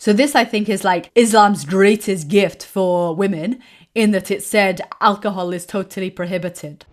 So this, I think, is like Islam's greatest gift for women, in that it said alcohol is totally prohibited.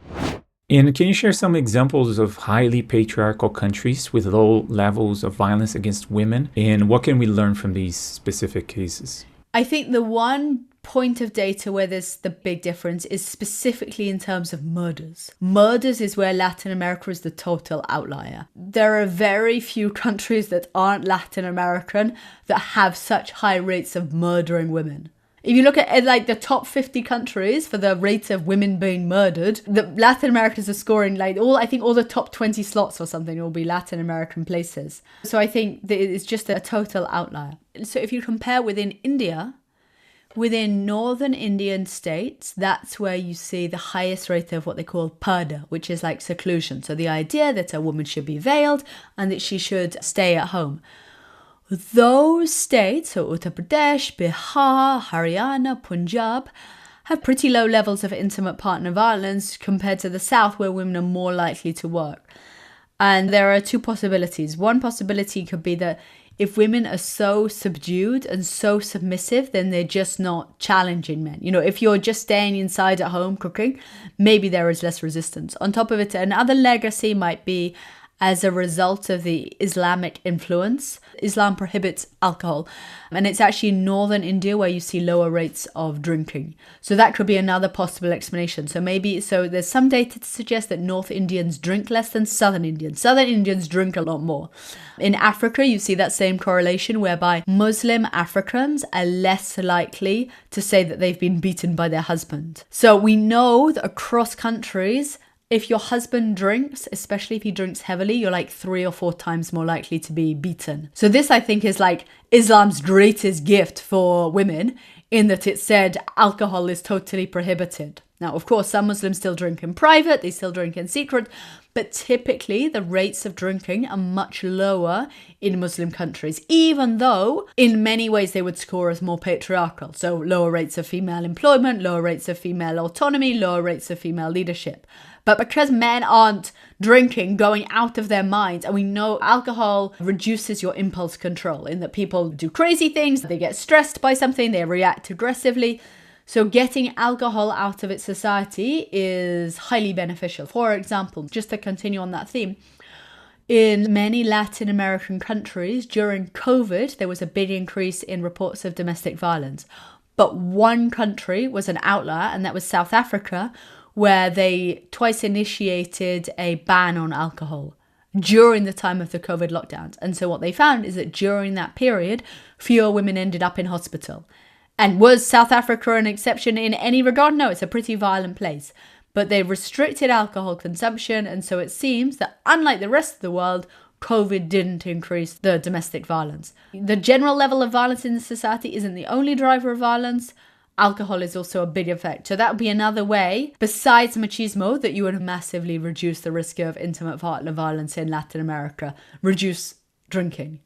And can you share some examples of highly patriarchal countries with low levels of violence against women? And what can we learn from these specific cases? I think the one point of data where there's the big difference is specifically in terms of murders. Murders is where Latin America is the total outlier. There are very few countries that aren't Latin American that have such high rates of murdering women. If you look at like the top 50 countries for the rate of women being murdered, the Latin Americans are scoring like I think all the top 20 slots or something will be Latin American places. So I think that it's just a total outlier. So if you compare within India, within northern Indian states, that's where you see the highest rate of what they call purdah, which is like seclusion. So the idea that a woman should be veiled and that she should stay at home. Those states, so Uttar Pradesh, Bihar, Haryana, Punjab, have pretty low levels of intimate partner violence compared to the south, where women are more likely to work. And there are two possibilities. One possibility could be that if women are so subdued and so submissive, then they're just not challenging men. You know, if you're just staying inside at home cooking, maybe there is less resistance. On top of it, another legacy might be as a result of the Islamic influence. Islam prohibits alcohol, and it's actually in northern India where you see lower rates of drinking. So that could be another possible explanation. So there's some data to suggest that North Indians drink less than Southern Indians. Southern Indians drink a lot more. In Africa, you see that same correlation whereby Muslim Africans are less likely to say that they've been beaten by their husband. So we know that across countries, if your husband drinks, especially if he drinks heavily, you're like 3 or 4 times more likely to be beaten. So this, I think, is like Islam's greatest gift for women, in that it said alcohol is totally prohibited. Now, of course, some Muslims still drink in private, they still drink in secret, but typically the rates of drinking are much lower in Muslim countries, even though in many ways they would score as more patriarchal. So lower rates of female employment, lower rates of female autonomy, lower rates of female leadership. But because men aren't drinking, going out of their minds, and we know alcohol reduces your impulse control, in that people do crazy things, they get stressed by something, they react aggressively. So getting alcohol out of its society is highly beneficial. For example, just to continue on that theme, in many Latin American countries during COVID, there was a big increase in reports of domestic violence. But one country was an outlier, and that was South Africa, where they twice initiated a ban on alcohol during the time of the COVID lockdowns. And so what they found is that during that period, fewer women ended up in hospital. And was South Africa an exception in any regard? No, it's a pretty violent place. But they restricted alcohol consumption, and so it seems that unlike the rest of the world, COVID didn't increase the domestic violence. The general level of violence in the society isn't the only driver of violence. Alcohol is also a big effect. So that would be another way, besides machismo, that you would massively reduce the risk of intimate partner violence in Latin America. Reduce drinking.